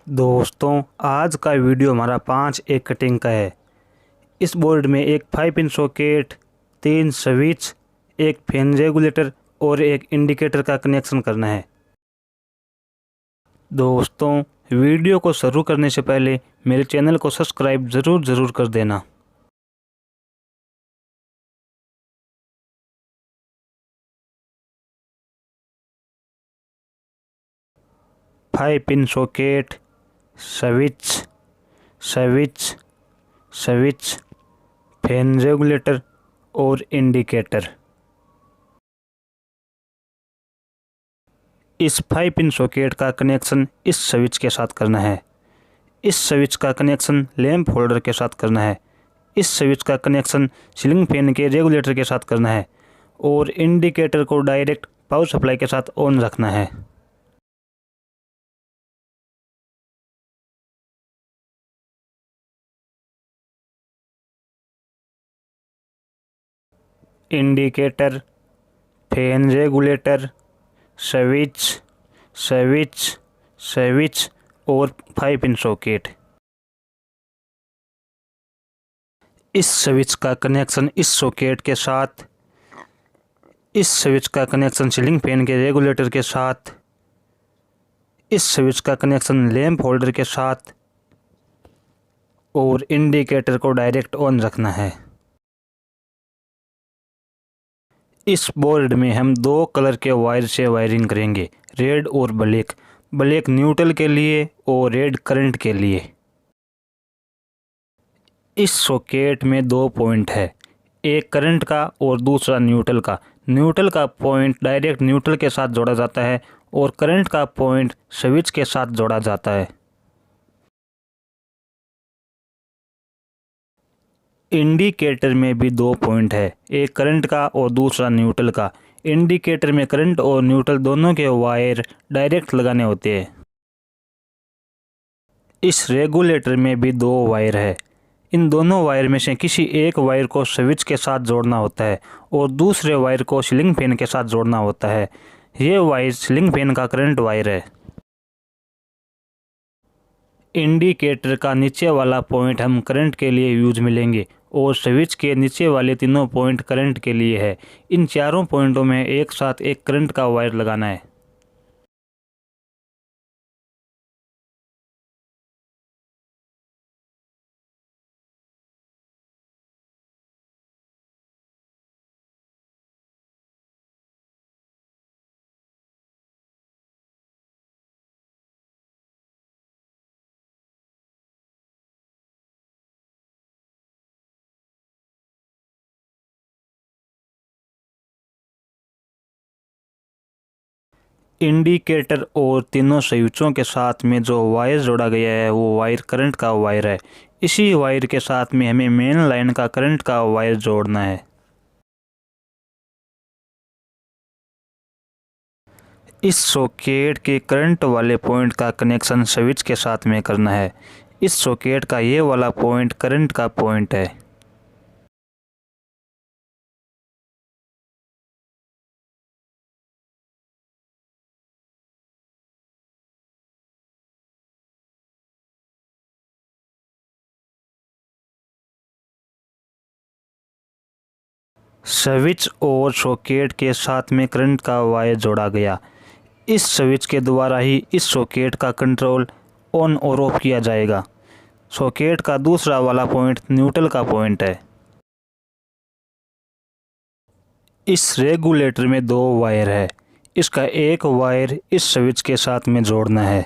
दोस्तों, आज का वीडियो हमारा 5 एक कटिंग का है। इस बोर्ड में एक 5 पिन सॉकेट, 3 स्विच, एक फैन रेगुलेटर और एक इंडिकेटर का कनेक्शन करना है। दोस्तों, वीडियो को शुरू करने से पहले मेरे चैनल को सब्सक्राइब ज़रूर कर देना। Five pin socket, switch switch switch, fan regulator और इंडिकेटर। इस 5 पिन सॉकेट का कनेक्शन इस स्विच के साथ करना है। इस स्विच का कनेक्शन लैंप होल्डर के साथ करना है। इस स्विच का कनेक्शन सीलिंग फैन के रेगुलेटर के साथ करना है और इंडिकेटर को डायरेक्ट पावर सप्लाई के साथ ऑन रखना है। Indicator, fan regulator, switch switch switch और 5 पिन सॉकेट। इस स्विच का कनेक्शन इस सॉकेट के साथ, इस स्विच का कनेक्शन सीलिंग फैन के रेगुलेटर के साथ, इस स्विच का कनेक्शन लैंप होल्डर के साथ और इंडिकेटर को डायरेक्ट ऑन रखना है। इस बोर्ड में हम 2 कलर के वायर से वायरिंग करेंगे, रेड और ब्लैक। ब्लैक न्यूट्रल के लिए और रेड करंट के लिए। इस सॉकेट में 2 पॉइंट है, एक करंट का और दूसरा न्यूट्रल का। न्यूट्रल का पॉइंट डायरेक्ट न्यूट्रल के साथ जोड़ा जाता है और करंट का पॉइंट स्विच के साथ जोड़ा जाता है। इंडिकेटर में भी 2 पॉइंट है, एक करंट का और दूसरा न्यूट्रल का। इंडिकेटर में करंट और न्यूट्रल दोनों के वायर डायरेक्ट लगाने होते हैं। इस रेगुलेटर में भी 2 वायर है। इन दोनों वायर में से किसी एक वायर को स्विच के साथ जोड़ना होता है और दूसरे वायर को सीलिंग फैन के साथ जोड़ना होता है। ये वायर सीलिंग फैन का करंट वायर है। इंडिकेटर का नीचे वाला पॉइंट हम करंट के लिए यूज में लेंगे और स्विच के नीचे वाले तीनों पॉइंट करंट के लिए है। इन चारों पॉइंटों में एक साथ एक करंट का वायर लगाना है। इंडिकेटर और तीनों स्विचों के साथ में जो वायर जोड़ा गया है वो वायर करंट का वायर है। इसी वायर के साथ में हमें मेन लाइन का करंट का वायर जोड़ना है। इस सॉकेट के करंट वाले पॉइंट का कनेक्शन स्विच के साथ में करना है। इस सॉकेट का ये वाला पॉइंट करंट का पॉइंट है। स्विच और सॉकेट के साथ में करंट का वायर जोड़ा गया। इस स्विच के द्वारा ही इस सॉकेट का कंट्रोल ऑन और ऑफ किया जाएगा। सॉकेट का दूसरा वाला पॉइंट न्यूट्रल का पॉइंट है। इस रेगुलेटर में 2 वायर है, इसका एक वायर इस स्विच के साथ में जोड़ना है।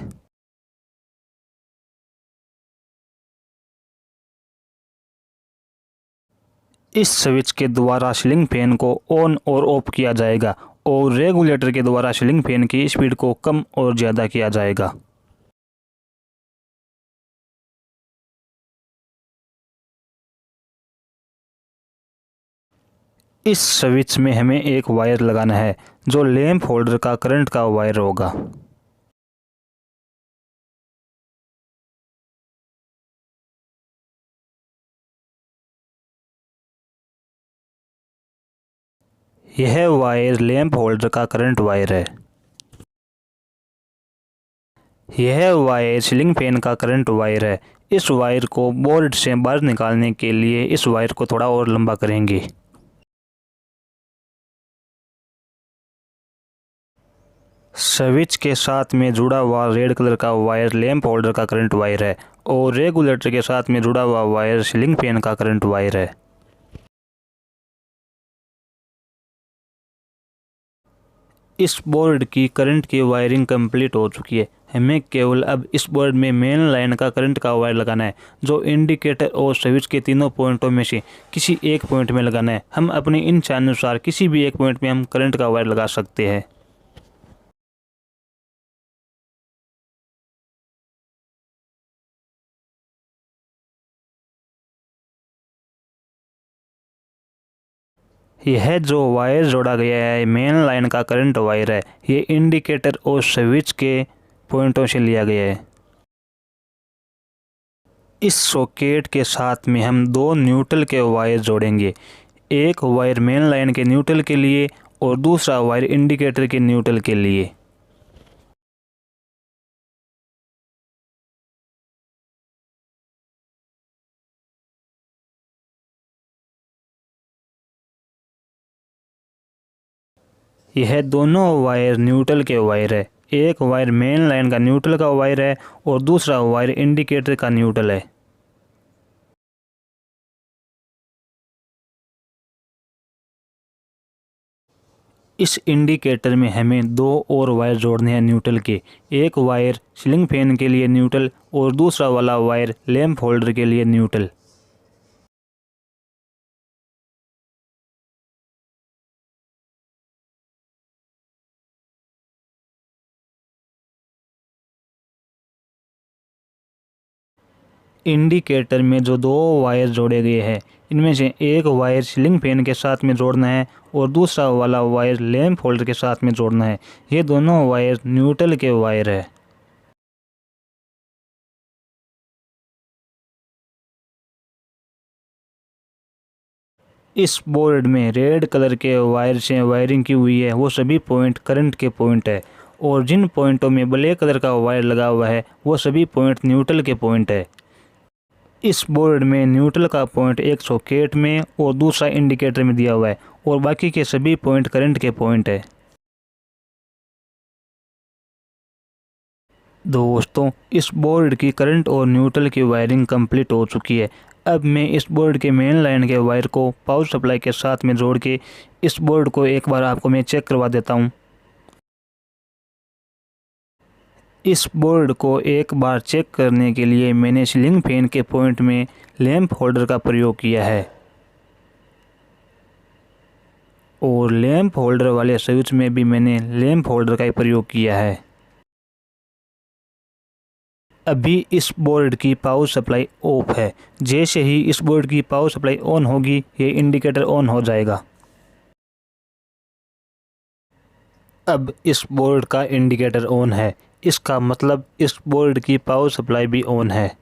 इस स्विच के द्वारा सीलिंग फैन को ऑन और ऑफ किया जाएगा और रेगुलेटर के द्वारा सीलिंग फैन की स्पीड को कम और ज़्यादा किया जाएगा। इस स्विच में हमें एक वायर लगाना है जो लैंप होल्डर का करंट का वायर होगा। यह वायर लैंप होल्डर का करंट वायर है। यह वायर सीलिंग फैन का करंट वायर है। इस वायर को बोर्ड से बाहर निकालने के लिए इस वायर को थोड़ा और लंबा करेंगे। स्विच के साथ में जुड़ा हुआ रेड कलर का वायर लैंप होल्डर का करंट वायर है और रेगुलेटर के साथ में जुड़ा हुआ वायर सीलिंग फैन का करंट वायर है। इस बोर्ड की करंट की वायरिंग कंप्लीट हो चुकी है। हमें केवल अब इस बोर्ड में मेन लाइन का करंट का वायर लगाना है, जो इंडिकेटर और स्विच के तीनों पॉइंटों में से किसी एक पॉइंट में लगाना है। हम अपनी इच्छा अनुसार किसी भी एक पॉइंट में हम करंट का वायर लगा सकते हैं। यह जो वायर जोड़ा गया है मेन लाइन का करंट वायर है। ये इंडिकेटर और स्विच के पॉइंटों से लिया गया है। इस सॉकेट के साथ में हम दो न्यूट्रल के वायर जोड़ेंगे। एक वायर मेन लाइन के न्यूट्रल के लिए और दूसरा वायर इंडिकेटर के न्यूट्रल के लिए। यह दोनों वायर न्यूट्रल के वायर है। एक वायर मेन लाइन का न्यूट्रल का वायर है और दूसरा वायर इंडिकेटर का न्यूट्रल है। इस इंडिकेटर में हमें दो और वायर जोड़ने हैं न्यूट्रल के। एक वायर सीलिंग फैन के लिए न्यूट्रल और दूसरा वाला वायर लैंप होल्डर के लिए न्यूट्रल। इंडिकेटर में जो दो वायर जोड़े गए हैं, इनमें से एक वायर सीलिंग फैन के साथ में जोड़ना है और दूसरा वाला वायर लैंप होल्डर के साथ में जोड़ना है। ये दोनों वायर न्यूट्रल के वायर है। इस बोर्ड में रेड कलर के वायर से वायरिंग की हुई है, वो सभी पॉइंट करंट के पॉइंट है और जिन पॉइंटों में ब्लैक कलर का वायर लगा हुआ है वो सभी पॉइंट न्यूट्रल के पॉइंट है। इस बोर्ड में न्यूट्रल का पॉइंट एक सॉकेट में और दूसरा इंडिकेटर में दिया हुआ है और बाकी के सभी पॉइंट करंट के पॉइंट है। दोस्तों, इस बोर्ड की करंट और न्यूट्रल की वायरिंग कंप्लीट हो चुकी है। अब मैं इस बोर्ड के मेन लाइन के वायर को पावर सप्लाई के साथ में जोड़ के इस बोर्ड को एक बार आपको मैं चेक करवा देता हूँ। इस बोर्ड को एक बार चेक करने के लिए मैंने सीलिंग फैन के पॉइंट में लैंप होल्डर का प्रयोग किया है और लैंप होल्डर वाले स्विच में भी मैंने लैंप होल्डर का ही प्रयोग किया है। अभी इस बोर्ड की पावर सप्लाई ऑफ है। जैसे ही इस बोर्ड की पावर सप्लाई ऑन होगी, ये इंडिकेटर ऑन हो जाएगा। अब इस बोर्ड का इंडिकेटर ऑन है, इसका मतलब इस बोर्ड की पावर सप्लाई भी ऑन है।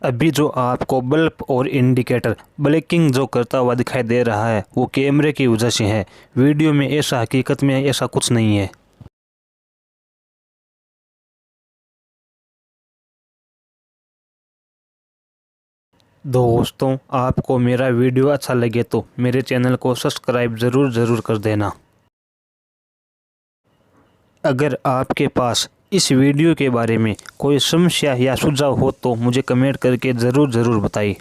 अभी जो आपको बल्ब और इंडिकेटर ब्लिंकिंग जो करता हुआ दिखाई दे रहा है, वो कैमरे की वजह से है। वीडियो में ऐसा हकीकत में ऐसा कुछ नहीं है। दोस्तों, आपको मेरा वीडियो अच्छा लगे तो मेरे चैनल को सब्सक्राइब ज़रूर कर देना। अगर आपके पास इस वीडियो के बारे में कोई समस्या या सुझाव हो तो मुझे कमेंट करके ज़रूर बताइए।